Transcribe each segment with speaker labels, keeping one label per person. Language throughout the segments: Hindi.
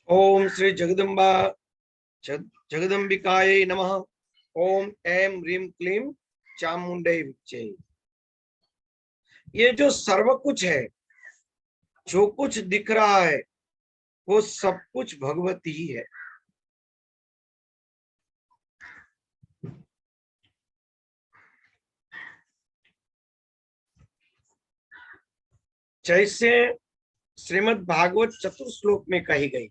Speaker 1: ओम श्री जगदम्बा जगदम्बिकायै नमः। ओम ऐं ह्रीं क्लीं चामुंडै विच्चे। ये जो सर्व कुछ है, जो कुछ दिख रहा है, वो सब कुछ भगवती ही है। जैसे श्रीमद् भागवत चतुर्थ श्लोक में कही गई,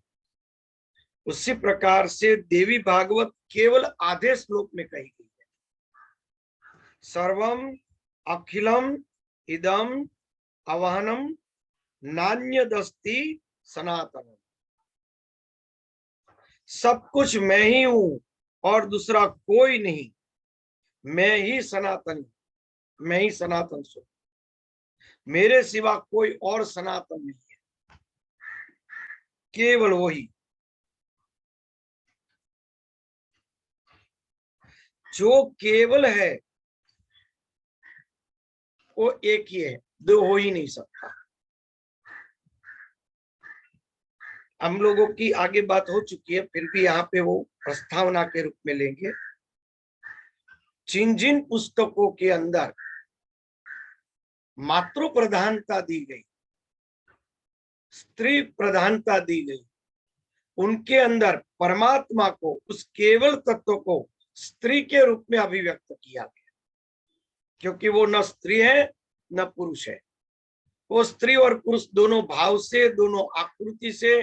Speaker 1: उसी प्रकार से देवी भागवत केवल आधे श्लोक में कही गई है। सर्वम अखिलम इदम अवहनम नान्यदस्ति सनातनम। सब कुछ मैं ही हूं और दूसरा कोई नहीं। मैं ही सनातन, मैं ही सनातन सो, मेरे सिवा कोई और सनातन नहीं है, केवल वही। जो केवल है वो एक ही है, दो हो ही नहीं सकता। हम लोगों की आगे बात हो चुकी है, फिर भी यहाँ पे वो प्रस्तावना के रूप में लेंगे। जिन जिन पुस्तकों के अंदर मातृ प्रधानता दी गई, स्त्री प्रधानता दी गई, उनके अंदर परमात्मा को, उस केवल तत्व को स्त्री के रूप में अभिव्यक्त किया गया, क्योंकि वो न स्त्री है न पुरुष है। वो स्त्री और पुरुष दोनों भाव से, दोनों आकृति से,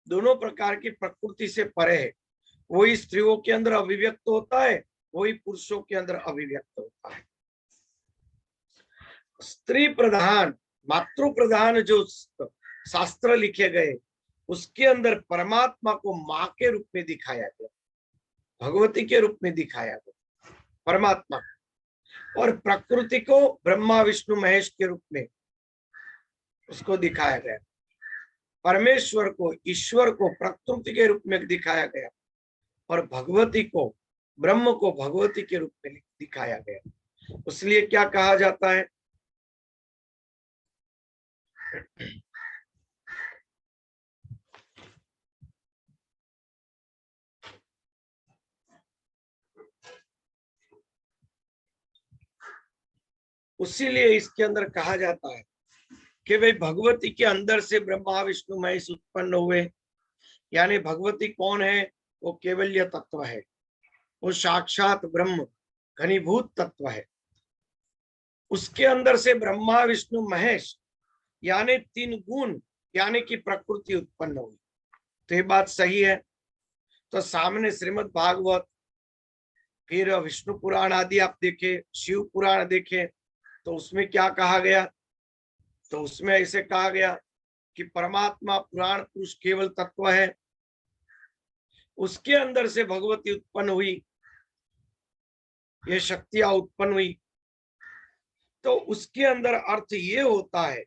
Speaker 1: दोनों प्रकार की प्रकृति से परे है। वही स्त्रियों के अंदर अभिव्यक्त होता है, वही पुरुषों के अंदर अभिव्यक्त होता है। स्त्री प्रधान, मातृ प्रधान जो शास्त्र लिखे गए, उसके अंदर परमात्मा को माँ के रूप में दिखाया गया, भगवती के रूप में दिखाया गया परमात्मा, और प्रकृति को ब्रह्मा विष्णु महेश के रूप में उसको दिखाया गया। परमेश्वर को, ईश्वर को प्रकृति के रूप में दिखाया गया, और भगवती को, ब्रह्म को भगवती के रूप में दिखाया गया। इसलिए क्या कहा जाता है, उसीलिए इसके अंदर कहा जाता है कि भाई भगवती के अंदर से ब्रह्मा विष्णु महेश उत्पन्न हुए। यानी भगवती कौन है? वो केवल्य तत्व है, वो साक्षात ब्रह्म घनीभूत तत्व है। उसके अंदर से ब्रह्मा विष्णु महेश यानी तीन गुण यानी कि प्रकृति उत्पन्न हुई। तो ये बात सही है। तो सामने श्रीमद् भागवत, फिर विष्णु पुराण आदि आप देखें, शिव पुराण देखें, तो उसमें क्या कहा गया? तो उसमें ऐसे कहा गया कि परमात्मा पुराण पुरुष केवल तत्व है, उसके अंदर से भगवती उत्पन्न हुई, ये शक्तियां उत्पन्न हुई। तो उसके अंदर अर्थ ये होता है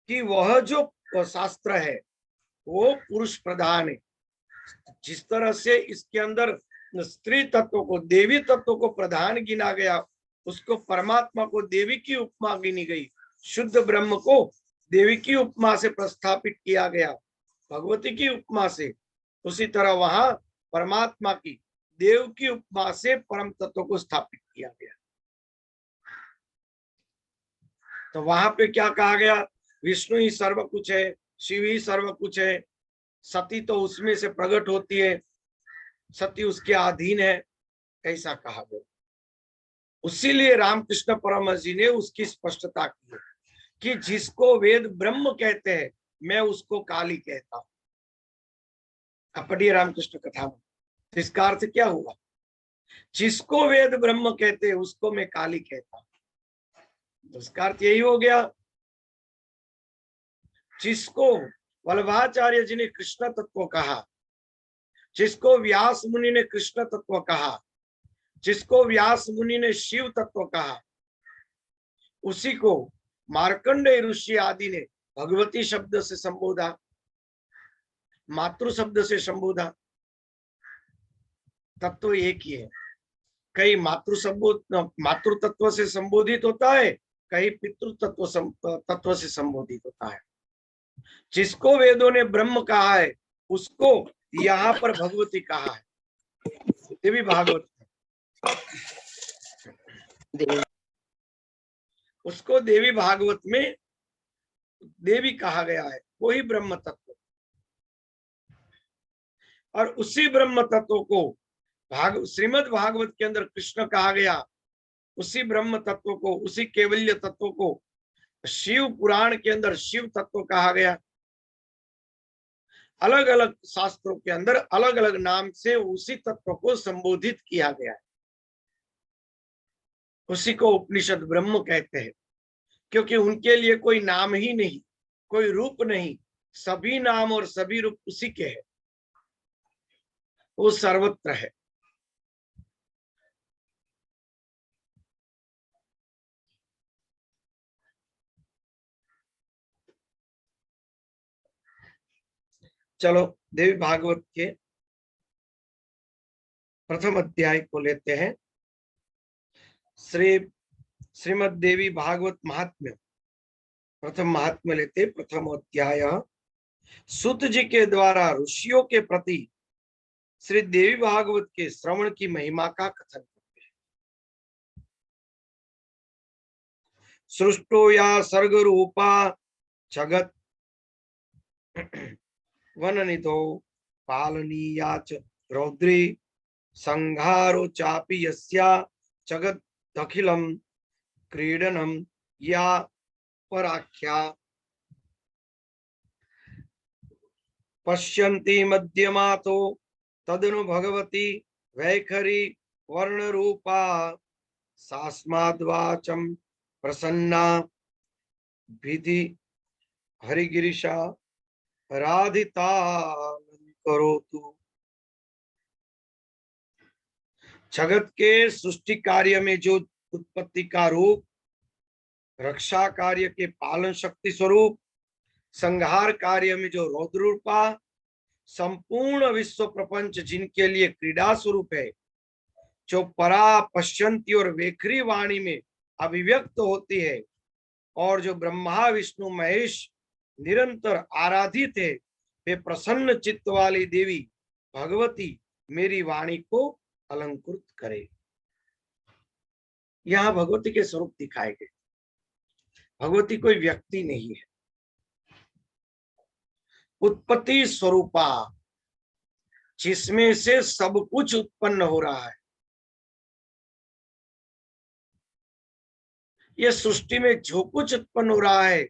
Speaker 1: कि वह जो शास्त्र है वो पुरुष प्रधान है। जिस तरह से इसके अंदर स्त्री तत्व को, देवी तत्व को प्रधान गिना गया, उसको परमात्मा को देवी की उपमा गिनी गई, शुद्ध ब्रह्म को देवी की उपमा से प्रस्थापित किया गया, भगवती की उपमा से। उसी तरह वहां परमात्मा की देव की उपमा से परम तत्व को स्थापित किया गया। तो वहां पे क्या कहा गया? विष्णु ही सर्व कुछ है, शिव ही सर्व कुछ है, सती तो उसमें से प्रकट होती है, सती उसके अधीन है, ऐसा कहा गया। उसीलिए रामकृष्ण परमहंस जी ने उसकी स्पष्टता की है कि जिसको वेद ब्रह्म कहते हैं, मैं उसको काली कहता हूं। अब पढ़िए रामकृष्ण कथा में, इसका अर्थ क्या हुआ? जिसको वेद ब्रह्म कहते हैं उसको मैं काली कहता हूं। तो इसका अर्थ यही हो गया, जिसको वल्लभाचार्य जी ने कृष्ण तत्व कहा, जिसको व्यास मुनि ने कृष्ण तत्व कहा, जिसको व्यास मुनि ने शिव तत्व कहा, उसी को मार्कंडेय ऋषि आदि ने भगवती शब्द से संबोधा, मातृ शब्द से संबोधा। तत्व एक ही है। कहीं मातृ तत्व से संबोधित होता है, कहीं पितृ तत्व से संबोधित होता है। जिसको वेदों ने ब्रह्म कहा है उसको यहाँ पर भगवती कहा है, देवी भागवत, उसको देवी भागवत में देवी कहा गया है, वही ब्रह्म तत्व। और उसी ब्रह्म तत्व को श्रीमद् भागवत के अंदर कृष्ण कहा गया, उसी ब्रह्म तत्व को, उसी केवल्य तत्व को शिव पुराण के अंदर शिव तत्व कहा गया। अलग अलग शास्त्रों के अंदर अलग अलग नाम से उसी तत्व को संबोधित किया गया है। उसी को उपनिषद ब्रह्म कहते हैं, क्योंकि उनके लिए कोई नाम ही नहीं, कोई रूप नहीं, सभी नाम और सभी रूप उसी के हैं, वो सर्वत्र है। चलो देवी भागवत के प्रथम अध्याय को लेते हैं। श्रीमद् देवी भागवत महात्म्य, प्रथम महात्म्य लेते, प्रथम अध्याय। सूत जी के द्वारा ऋषियों के प्रति श्री देवी भागवत के श्रवण की महिमा का कथन करते हैं। सृष्टो या सर्ग रूपा जगत वननिधो पालनीया च रौद्री संहारो चापि यस्या जगत अखिलम क्रीडनम या पराख्या पश्यन्ति मध्यमातो तदनु भगवती वैखरी वर्ण रूपा सास्माद्वाचम प्रसन्ना विधि हरिगिरिशा राधिता करोतु। जगत के सृष्टि कार्य में जो उत्पत्ति का रूप, रक्षा कार्य के पालन शक्ति स्वरूप, संहार कार्य में जो रौद्र रूपा, संपूर्ण विश्व प्रपंच जिनके लिए क्रीड़ा स्वरूप है, जो परा पश्यंती और वेखरी वाणी में अभिव्यक्त होती है, और जो ब्रह्मा विष्णु महेश निरंतर आराधित है, वे प्रसन्न चित्त वाली देवी भगवती मेरी वाणी को अलंकृत करे। यहाँ भगवती के स्वरूप दिखाए गए। भगवती कोई व्यक्ति नहीं है, उत्पत्ति स्वरूपा, जिसमें से सब कुछ उत्पन्न हो रहा है। यह सृष्टि में जो कुछ उत्पन्न हो रहा है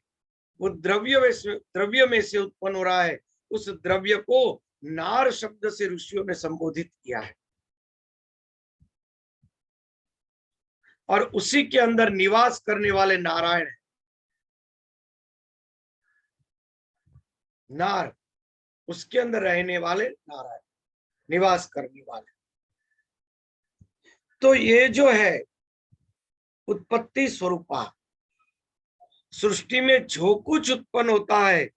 Speaker 1: वो द्रव्य में से उत्पन्न हो रहा है। उस द्रव्य को नार शब्द से ऋषियों ने संबोधित किया है, और उसी के अंदर निवास करने वाले नारायण है। नार, उसके अंदर रहने वाले नारायण, निवास करने वाले। तो ये जो है उत्पत्ति स्वरूपा, सृष्टि में जो कुछ उत्पन्न होता है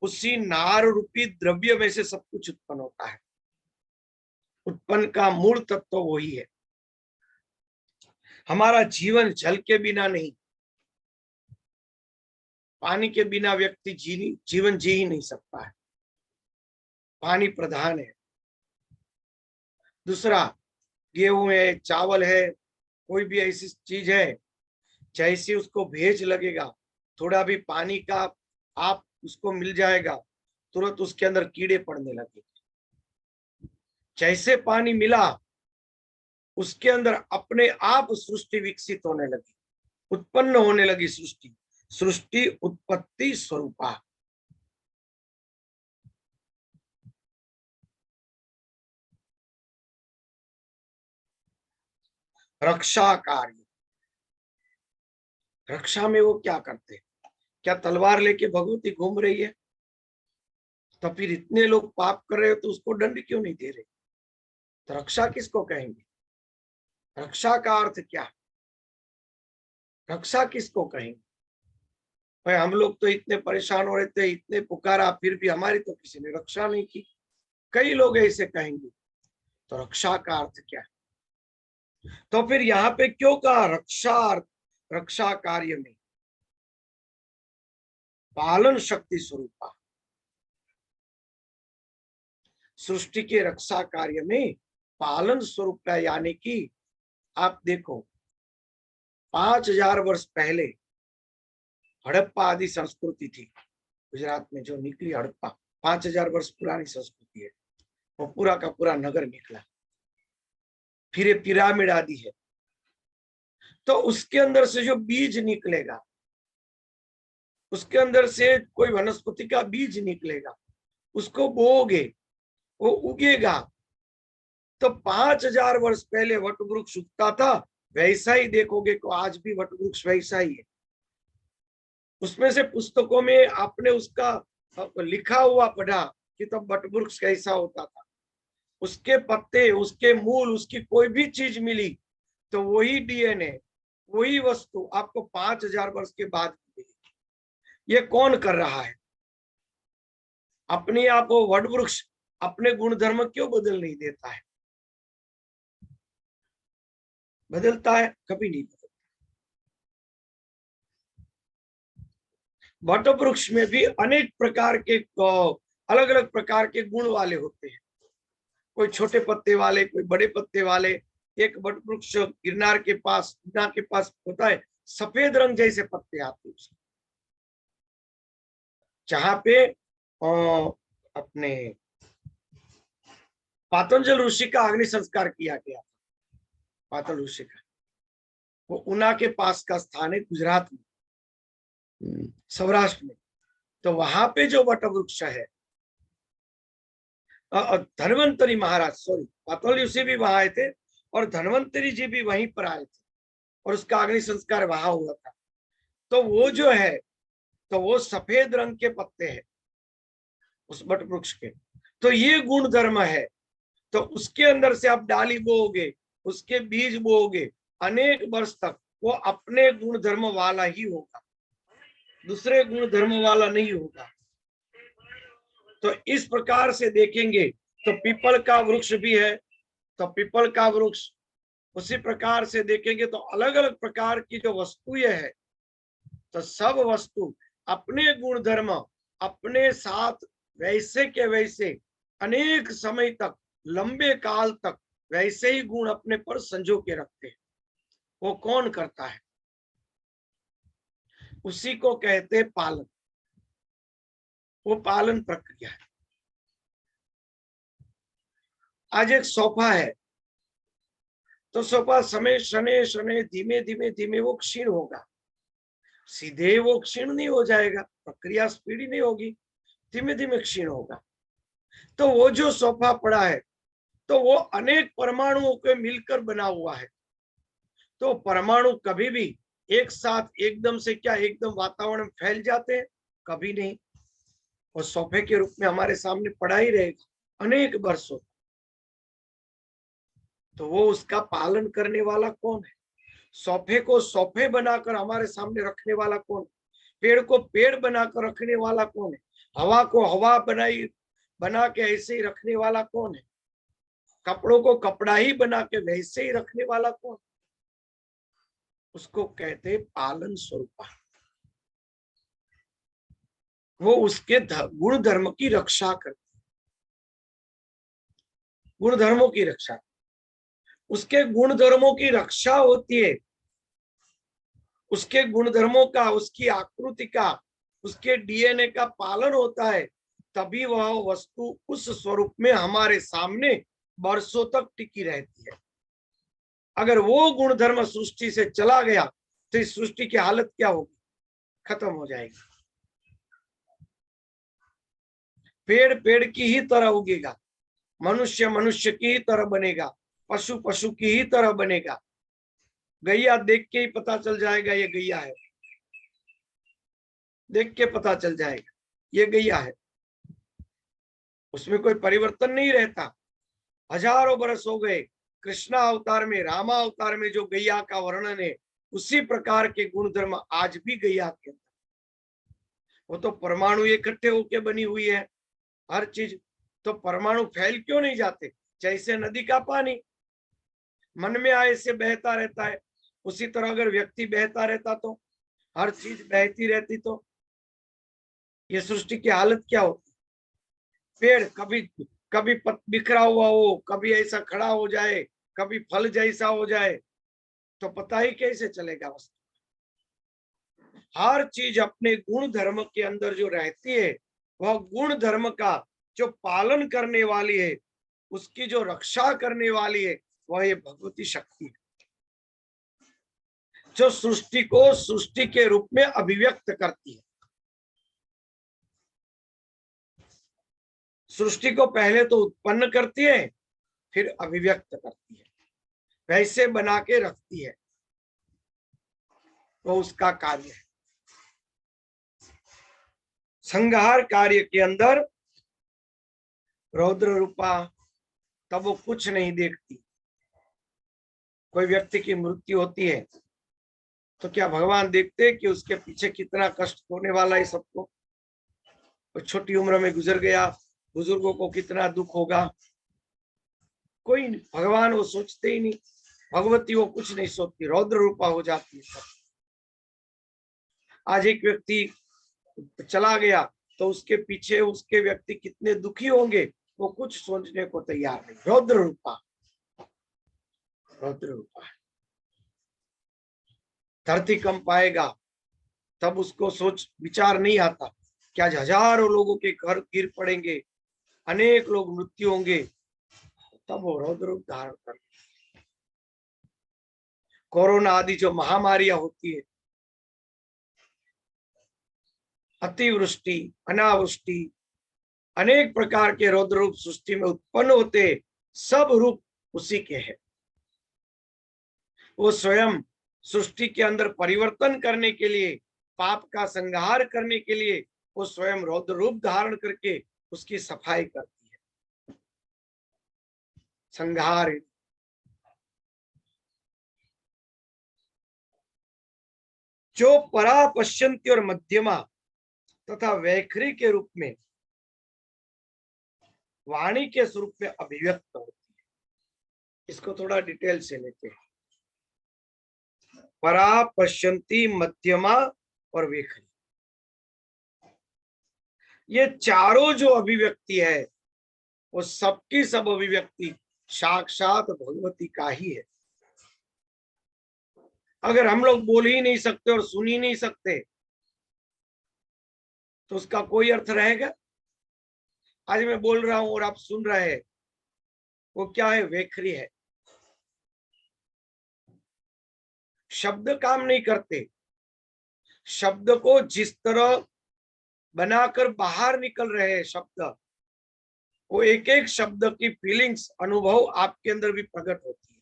Speaker 1: उसी नार रूपी द्रव्य में से सब कुछ उत्पन्न होता है। उत्पन्न का मूल तत्व वही है। हमारा जीवन जल के बिना नहीं, पानी के बिना व्यक्ति जीवन जी ही नहीं सकता है। पानी प्रधान है। दूसरा, गेहूं है, चावल है, कोई भी ऐसी चीज है, जैसे उसको भेज लगेगा, थोड़ा भी पानी का आप उसको मिल जाएगा, तुरंत उसके अंदर कीड़े पड़ने लगे। जैसे पानी मिला, उसके अंदर अपने आप सृष्टि विकसित होने लगी, उत्पन्न होने लगी सृष्टि। सृष्टि उत्पत्ति स्वरूपा। रक्षा कार्य, रक्षा में वो क्या करते हैं? क्या तलवार लेके भगवती घूम रही है? तो फिर इतने लोग पाप कर रहे हो तो उसको दंड क्यों नहीं दे रहे? तो रक्षा किसको कहेंगे? रक्षा का अर्थ क्या? रक्षा किसको कहेंगे? भाई हम लोग तो इतने परेशान हो रहे थे, इतने पुकारा, फिर भी हमारी तो किसी ने रक्षा नहीं की। कई लोग ऐसे कहेंगे। तो रक्षा का अर्थ क्या है? तो फिर यहाँ पे क्यों कहा रक्षा? रक्षा कार्य में पालन शक्ति स्वरूपा। सृष्टि के रक्षा कार्य में पालन स्वरूप का, यानी कि आप देखो 5000 वर्ष पहले हड़प्पा आदि संस्कृति थी गुजरात में जो निकली। हड़प्पा 5000 वर्ष पुरानी संस्कृति है, वो पूरा का पूरा नगर निकला। फिर ये पिरामिड आदि है, तो उसके अंदर से जो बीज निकलेगा, उसके अंदर से कोई वनस्पति का बीज निकलेगा, उसको बोओगे, वो उगेगा। तो 5000 वर्ष पहले वट वृक्ष उगता था, वैसा ही देखोगे तो आज भी वट वृक्ष वैसा ही है। उसमें से पुस्तकों में आपने उसका लिखा हुआ पढ़ा कि तब वट वृक्ष कैसा होता था, उसके पत्ते, उसके मूल, उसकी कोई भी चीज मिली तो वही डीएनए, वही वस्तु आपको 5000 वर्ष के बाद मिलेगी। ये कौन कर रहा है? अपने आप वो वट वृक्ष अपने गुणधर्म क्यों बदल नहीं देता है? बदलता है? कभी नहीं बदलता। वट वृक्ष में भी अनेक प्रकार के अलग अलग प्रकार के गुण वाले होते हैं, कोई छोटे पत्ते वाले, कोई बड़े पत्ते वाले। एक वट वृक्ष गिरनार के पास होता है, सफेद रंग जैसे पत्ते आते हैं, जहां पे अपने पातंजल ऋषि का अग्नि संस्कार किया गया। पातल ऋषि का वो उना के पास का स्थान है, गुजरात में, सौराष्ट्र में। तो वहां पे जो वट वृक्ष है, धन्वंतरी महाराज, सॉरी, पातल ऋषि भी वहां आए थे और धन्वंतरी जी भी वहीं पर आए थे और उसका अग्नि संस्कार वहां हुआ था। तो वो जो है, तो वो सफेद रंग के पत्ते हैं उस वट वृक्ष के। तो ये गुण धर्म है। तो उसके अंदर से आप डाली बोओगे, उसके बीज बोओगे, अनेक वर्ष तक वो अपने गुण धर्म वाला ही होगा, दूसरे गुण धर्म वाला नहीं होगा। तो इस प्रकार से देखेंगे तो पीपल का वृक्ष भी है, तो पीपल का वृक्ष, उसी प्रकार से देखेंगे तो अलग अलग प्रकार की जो वस्तुएं है, तो सब वस्तु अपने गुण धर्म अपने साथ वैसे के वैसे अनेक समय तक, लंबे काल तक वैसे ही गुण अपने पर संजो के रखते हैं। वो कौन करता है? उसी को कहते पालन। वो पालन प्रक्रिया है। आज एक सोफा है, तो सोफा समय शने शने धीमे धीमे धीमे वो क्षीण होगा। सीधे वो क्षीण नहीं हो जाएगा, प्रक्रिया स्पीडी नहीं होगी, धीमे धीमे क्षीण होगा। तो वो जो सोफा पड़ा है, तो वो अनेक परमाणुओं के मिलकर बना हुआ है। तो परमाणु कभी भी एक साथ एकदम से क्या एकदम वातावरण में फैल जाते हैं? कभी नहीं। वो सोफे के रूप में हमारे सामने पड़ा ही रहेगा अनेक वर्षों। तो वो उसका पालन करने वाला कौन है? सोफे को सोफे बनाकर हमारे सामने रखने वाला कौन है? पेड़ को पेड़ बनाकर रखने वाला कौन है? हवा को हवा बना के ऐसे ही रखने वाला कौन है? कपड़ों को कपड़ा ही बना के वैसे ही रखने वाला कौन? उसको कहते पालन स्वरूप। वो उसके गुण धर्म की रक्षा करते, गुण धर्मों की रक्षा, उसके गुण धर्मों की रक्षा होती है, उसके गुण धर्मों का, उसकी आकृति का, उसके डीएनए का पालन होता है, तभी वह वस्तु उस स्वरूप में हमारे सामने वर्षों तक टिकी रहती है। अगर वो गुण धर्म सृष्टि से चला गया तो इस सृष्टि की हालत क्या होगी? खत्म हो जाएगी। पेड़ पेड़ की ही तरह उगेगा, मनुष्य मनुष्य की ही तरह बनेगा, पशु पशु की ही तरह बनेगा। गैया देख के ही पता चल जाएगा ये गैया है, देख के पता चल जाएगा ये गैया है, उसमें कोई परिवर्तन नहीं रहता। हजारों बरस हो गए, कृष्णा अवतार में, रामा अवतार में जो गैया का वर्णन है, उसी प्रकार के गुणधर्म आज भी गैया के अंदर। वो तो परमाणु इकट्ठे होके बनी हुई है हर चीज, तो परमाणु फैल क्यों नहीं जाते? जैसे नदी का पानी मन में आए से बहता रहता है, उसी तरह अगर व्यक्ति बहता रहता तो, हर चीज बहती रहती तो ये सृष्टि की हालत क्या होती? पेड़ कभी कभी बिखरा हुआ हो, कभी ऐसा खड़ा हो जाए, कभी फल जैसा हो जाए, तो पता ही कैसे चलेगा। वस्तु हर चीज अपने गुण धर्म के अंदर जो रहती है, वह गुण धर्म का जो पालन करने वाली है, उसकी जो रक्षा करने वाली है, वह ये भगवती शक्ति है, जो सृष्टि को सृष्टि के रूप में अभिव्यक्त करती है। सृष्टि को पहले तो उत्पन्न करती है, फिर अभिव्यक्त करती है, वैसे बना के रखती है, तो उसका कार्य है। संहार कार्य के अंदर रौद्र रूपा तब वो कुछ नहीं देखती। कोई व्यक्ति की मृत्यु होती है तो क्या भगवान देखते कि उसके पीछे कितना कष्ट होने वाला है सबको? वो छोटी उम्र में गुजर गया, बुजुर्गों को कितना दुख होगा? कोई नहीं, भगवान वो सोचते ही नहीं। भगवती वो कुछ नहीं सोचती, रौद्र रूपा हो जाती है सब। आज एक व्यक्ति चला गया तो उसके पीछे उसके व्यक्ति कितने दुखी होंगे, वो कुछ सोचने को तैयार नहीं। रौद्र रूपा, रौद्र रूपा। धरती कंप आएगा तब उसको सोच विचार नहीं आता कि आज हजारों लोगों के घर गिर पड़ेंगे, अनेक लोग मृत्यु होंगे, तब वो रौद्र रूप धारण कर। कोरोना आदि जो महामारियां होती है, अतिवृष्टि, अनावृष्टि, अनेक प्रकार के रौद्र रूप सृष्टि में उत्पन्न होते, सब रूप उसी के हैं। वो स्वयं सृष्टि के अंदर परिवर्तन करने के लिए, पाप का संहार करने के लिए, वो स्वयं रौद्र रूप धारण करके उसकी सफाई करती है। संहार जो परा पश्यंती और मध्यमा तथा वैखरी के रूप में वाणी के स्वरूप में अभिव्यक्त होती है। इसको थोड़ा डिटेल से लेते हैं। परा पश्यंती, मध्यमा और वैखरी, ये चारों जो अभिव्यक्ति है, वो सबकी सब अभिव्यक्ति साक्षात भगवती का ही है। अगर हम लोग बोल ही नहीं सकते और सुन ही नहीं सकते तो उसका कोई अर्थ रहेगा? आज मैं बोल रहा हूं और आप सुन रहे हैं, वो क्या है? वैखरी है। शब्द काम नहीं करते। शब्द को जिस तरह बनाकर बाहर निकल रहे हैं शब्द, वो एक एक शब्द की फीलिंग्स, अनुभव आपके अंदर भी प्रकट होती है।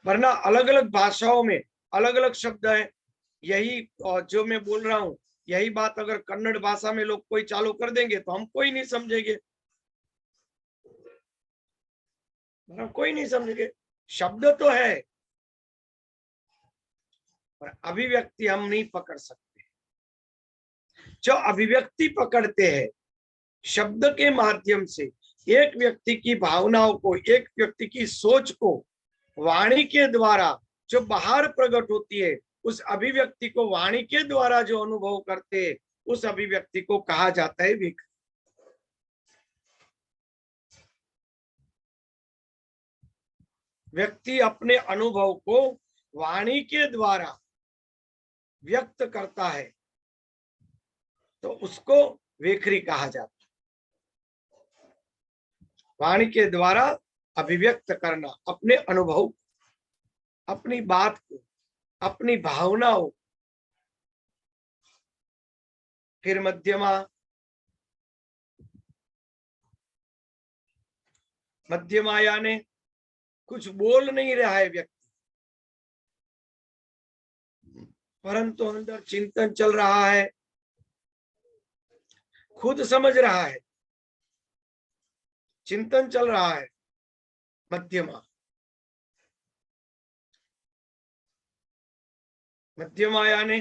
Speaker 1: वरना अलग अलग भाषाओं में अलग अलग शब्द है। यही जो मैं बोल रहा हूं, यही बात अगर कन्नड़ भाषा में लोग कोई चालू कर देंगे तो हम कोई नहीं समझेंगे, कोई नहीं समझेंगे। शब्द तो है पर अभिव्यक्ति हम नहीं पकड़ सकते। जो अभिव्यक्ति पकड़ते हैं शब्द के माध्यम से, एक व्यक्ति की भावनाओं को, एक व्यक्ति की सोच को वाणी के द्वारा जो बाहर प्रकट होती है, उस अभिव्यक्ति को वाणी के द्वारा जो अनुभव करते हैं, उस अभिव्यक्ति को कहा जाता है विक। व्यक्ति अपने अनुभव को वाणी के द्वारा व्यक्त करता है तो उसको वेखरी कहा जाता है। वाणी के द्वारा अभिव्यक्त करना अपने अनुभव, अपनी बात को, अपनी भावनाओं। फिर मध्यमा, मध्यमा यानी कुछ बोल नहीं रहा है व्यक्ति, परंतु अंदर चिंतन चल रहा है, खुद समझ रहा है, चिंतन चल रहा है। मध्यमा, मध्यमा यानी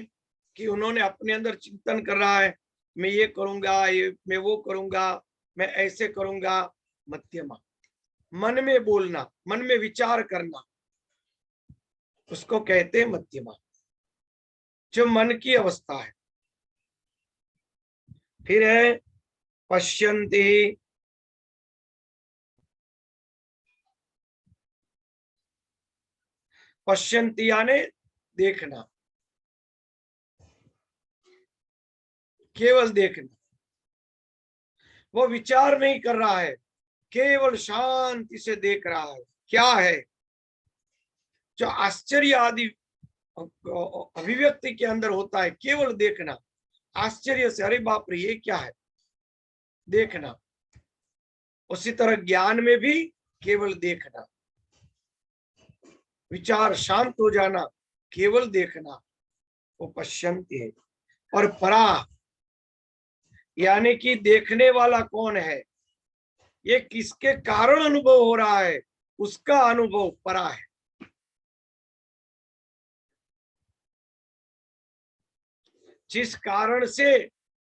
Speaker 1: कि उन्होंने अपने अंदर चिंतन कर रहा है, मैं ये करूंगा, ये मैं वो करूंगा, मैं ऐसे करूंगा। मध्यमा, मन में बोलना, मन में विचार करना, उसको कहते हैं मध्यमा, जो मन की अवस्था है। फिर है पश्यन्ति पश्यन्ति यानी देखना, केवल देखना, वो विचार नहीं कर रहा है, केवल शांति से देख रहा है। क्या है जो आश्चर्य आदि अभिव्यक्ति के अंदर होता है, केवल देखना, आश्चर्य से अरे बाप रे ये क्या है, देखना। उसी तरह ज्ञान में भी केवल देखना, विचार शांत हो जाना, केवल देखना, वो पश्यन्ति है। और परा यानी कि देखने वाला कौन है, ये किसके कारण अनुभव हो रहा है, उसका अनुभव परा है। जिस कारण से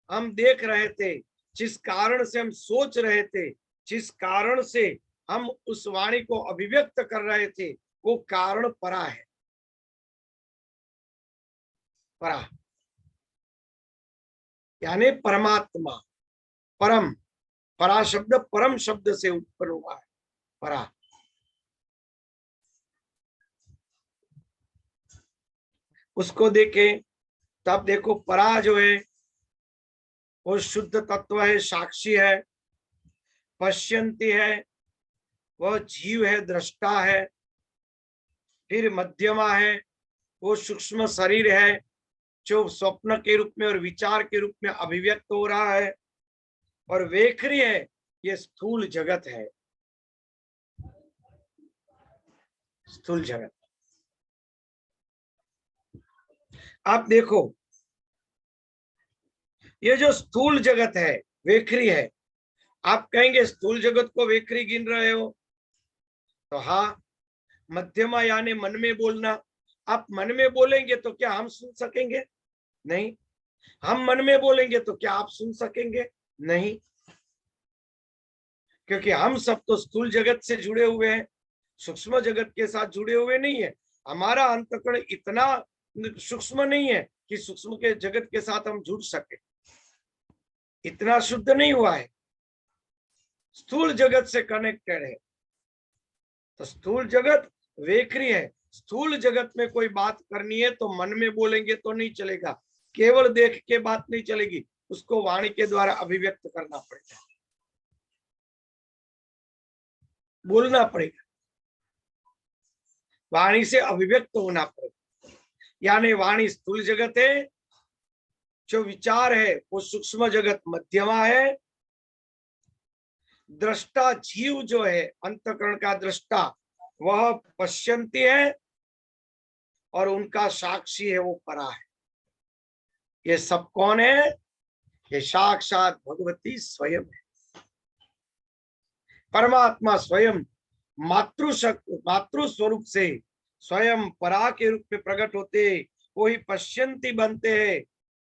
Speaker 1: हम देख रहे थे, जिस कारण से हम सोच रहे थे, जिस कारण से हम उस वाणी को अभिव्यक्त कर रहे थे, वो कारण परा है। परा यानी परमात्मा, परम, परा शब्द परम शब्द से उत्पन्न हुआ है, परा। उसको देखे तब देखो परा जो है वो शुद्ध तत्व है, साक्षी है। पश्यन्ति है, वह जीव है, दृष्टा है। फिर मध्यमा है, वो सूक्ष्म शरीर है जो स्वप्न के रूप में और विचार के रूप में अभिव्यक्त हो रहा है। और वेखरी है, ये स्थूल जगत है, स्थूल जगत। आप देखो ये जो स्थूल जगत है वेखरी है। आप कहेंगे स्थूल जगत को वेखरी गिन रहे हो, तो हाँ। मध्यमा यानी मन में बोलना। आप मन में बोलेंगे तो क्या हम सुन सकेंगे? नहीं। हम मन में बोलेंगे तो क्या आप सुन सकेंगे? नहीं, क्योंकि हम सब तो स्थूल जगत से जुड़े हुए हैं, सूक्ष्म जगत के साथ जुड़े हुए नहीं है। हमारा अंतःकरण इतना सूक्ष्म नहीं है कि सूक्ष्म के जगत के साथ हम जुड़ सके, इतना शुद्ध नहीं हुआ है, स्थूल जगत से कनेक्टेड है। तो स्थूल जगत वेखरी है। स्थूल जगत में कोई बात करनी है तो मन में बोलेंगे तो नहीं चलेगा, केवल देख के बात नहीं चलेगी, उसको वाणी के द्वारा अभिव्यक्त करना पड़ेगा, बोलना पड़ेगा, वाणी से अभिव्यक्त होना पड़ेगा। यानी वाणी स्थूल जगत है, जो विचार है वो सूक्ष्म जगत मध्यमा है। दृष्टा जीव जो है, अंतःकरण का दृष्टा, वह पश्यन्ति है और उनका साक्षी है वो परा है। ये सब कौन है? ये साक्षात भगवती स्वयं है। परमात्मा स्वयं मातृ स्वरूप से स्वयं परा के रूप में प्रकट होते, वही पश्यन्ति बनते हैं,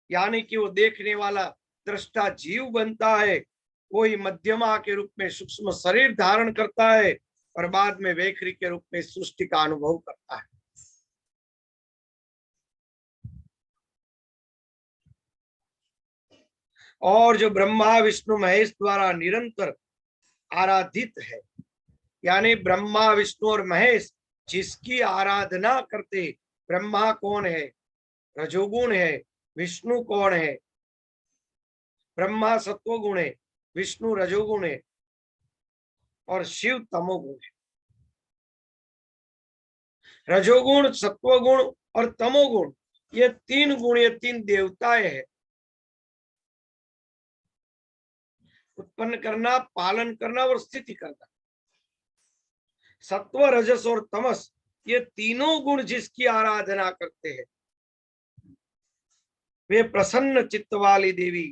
Speaker 1: यानी कि वो देखने वाला दृष्टा जीव बनता है, वही मध्यमा के रूप में सूक्ष्म शरीर धारण करता है और बाद में वेखरी के रूप में सृष्टि का अनुभव करता है। और जो ब्रह्मा विष्णु महेश द्वारा निरंतर आराधित है, यानी ब्रह्मा विष्णु और महेश जिसकी आराधना करते। ब्रह्मा कौन है? रजोगुण है। विष्णु कौन है? ब्रह्मा सत्वगुण है, विष्णु रजोगुण है और शिव तमोगुण है। रजोगुण, सत्वगुण और तमोगुण, ये तीन गुण, ये तीन देवताएं हैं। उत्पन्न करना, पालन करना और स्थिति करना। सत्व, रजस और तमस, ये तीनों गुण जिसकी आराधना करते हैं, वे प्रसन्न चित्त वाली देवी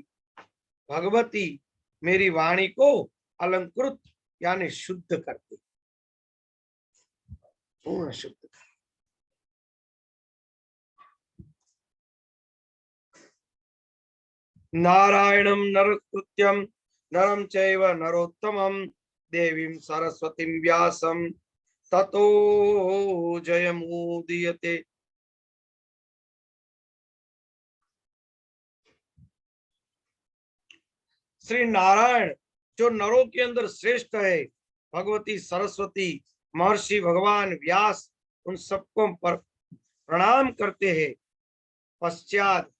Speaker 1: भगवती मेरी वाणी को अलंकृत यानी शुद्ध करती, पूर्ण शुद्ध। नारायणं नरकृत्यं नरं चैव नरोत्तमं देवीं सरस्वतीं व्यासं ततो जयमुदीयते। श्री नारायण जो नरों के अंदर श्रेष्ठ है, भगवती सरस्वती, महर्षि भगवान व्यास, उन सबको पर प्रणाम करते हैं। पश्चात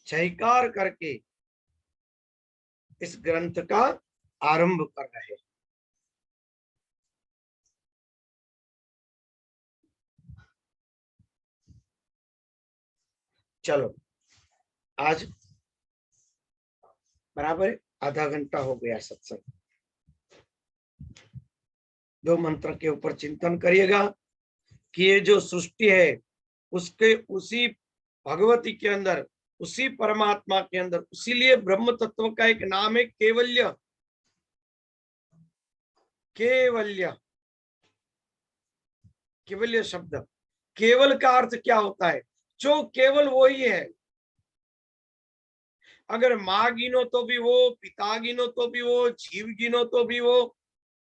Speaker 1: जयकार करके इस ग्रंथ का आरंभ कर रहे हैं। चलो, आज बराबर आधा घंटा हो गया सत्संग। 2 मंत्र के ऊपर चिंतन करिएगा कि ये जो सृष्टि है उसके उसी भगवती के अंदर, उसी परमात्मा के अंदर, उसीलिए ब्रह्म तत्व का एक नाम है केवल्य। केवल्य, केवल्य शब्द, केवल का अर्थ क्या होता है? जो केवल वो ही है। अगर माँ गिनो तो भी वो, पिता गिनो तो भी वो, जीव गिनो तो भी वो,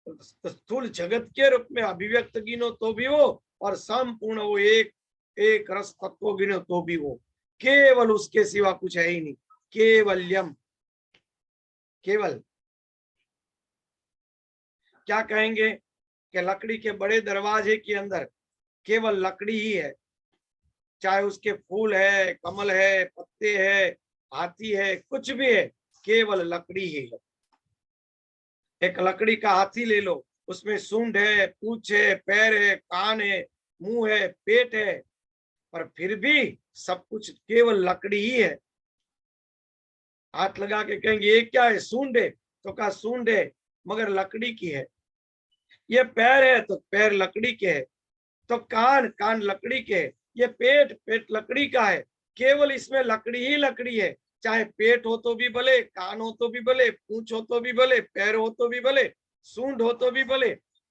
Speaker 1: स्थूल जगत के रूप में अभिव्यक्त गिनो तो भी वो, और संपूर्ण वो एक एक रस तत्व गिनो तो भी वो, केवल उसके सिवा कुछ है ही नहीं। केवल्यम, केवल। क्या कहेंगे कि लकड़ी के बड़े दरवाजे के अंदर केवल लकड़ी ही है, चाहे उसके फूल है, कमल है, पत्ते है, हाथी है, कुछ भी है, केवल लकड़ी ही है। एक लकड़ी का हाथी ले लो, उसमें सूंड है, पूंछ है, पैर है, कान है, मुंह है, पेट है, पर फिर भी सब कुछ केवल लकड़ी ही है। हाथ लगा के कहेंगे ये क्या है? सूंड है। तो कहा सूंड है मगर लकड़ी की है। ये पैर है तो पैर लकड़ी के है। तो कान, कान लकड़ी के है। ये पेट, पेट लकड़ी का है। केवल इसमें लकड़ी ही लकड़ी है। चाहे पेट हो तो भी भले, कान हो तो भी भले, पूंछ हो तो भी भले, पैर हो तो भी भले, सूंड हो तो भी भले,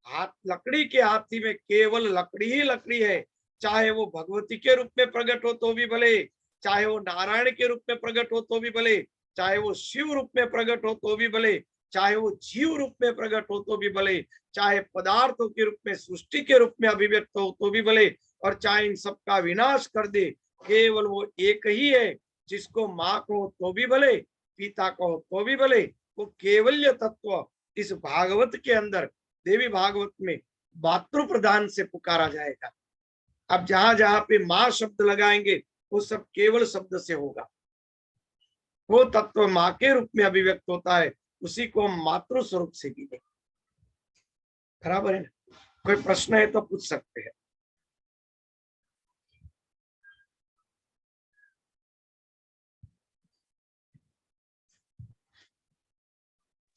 Speaker 1: हाथ लकड़ी के हाथी में केवल लकड़ी ही लकड़ी है। चाहे वो भगवती के रूप में प्रकट हो तो भी भले, चाहे वो नारायण के रूप में प्रकट हो तो भी भले, चाहे वो शिव रूप में प्रकट हो तो भी भले, चाहे वो जीव रूप में प्रकट हो तो भी भले, चाहे पदार्थों के रूप में, सृष्टि के रूप में अभिव्यक्त हो तो भी भले, और चाहे इन सब का विनाश कर दे, केवल वो एक ही है। जिसको माँ को तो भी भले, पिता को तो भी भले, वो केवल्य तत्व इस भागवत के अंदर, देवी भागवत में मातृ प्रधान से पुकारा जाएगा। अब जहां जहां पे माँ शब्द लगाएंगे वो सब केवल शब्द से होगा। वो तत्व माँ के रूप में अभिव्यक्त होता है, उसी को हम मातृ स्वरूप से गिने। बराबर है ना? कोई प्रश्न है तो पूछ सकते हैं।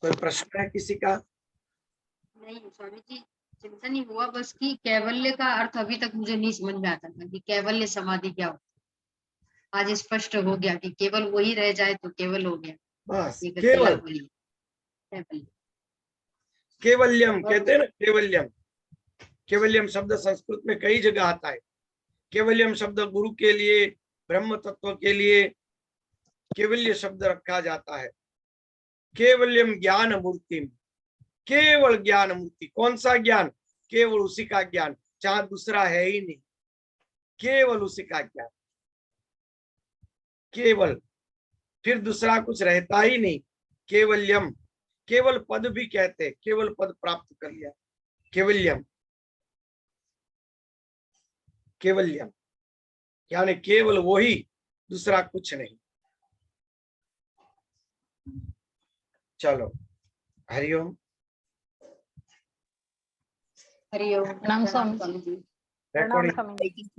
Speaker 1: कोई प्रश्न है किसी का?
Speaker 2: नहीं स्वामी जी, चिंतन ही हुआ बस कि कैवल्य का अर्थ अभी तक मुझे नहीं समझ में आता था कि कैवल्य समाधि क्या होता है। आज स्पष्ट हो गया कि केवल वही रह जाए तो केवल हो गया।
Speaker 1: बस
Speaker 2: ये
Speaker 1: केवल,
Speaker 2: बोली कैवल्य।
Speaker 1: केवल्यम कहते हैं ना, केवल्यम। केवल्यम शब्द संस्कृत में कई जगह आता है। केवल्यम शब्द गुरु के लिए, ब्रह्म तत्व के लिए केवल्य शब्द रखा जाता है। केवल्यम ज्ञान मूर्ति, केवल ज्ञान मूर्ति। कौन सा ज्ञान? केवल उसी का ज्ञान, जहां दूसरा है ही नहीं, केवल उसी का ज्ञान। केवल, फिर दूसरा कुछ रहता ही नहीं। केवल्यम, केवल पद भी कहते, केवल पद प्राप्त कर लिया, केवल्यम। केवल्यम यानी केवल वही, दूसरा कुछ नहीं। चलो, हरिओम।
Speaker 2: हरिओम।
Speaker 3: प्रणाम स्वामी जी।
Speaker 1: रिकॉर्डिंग।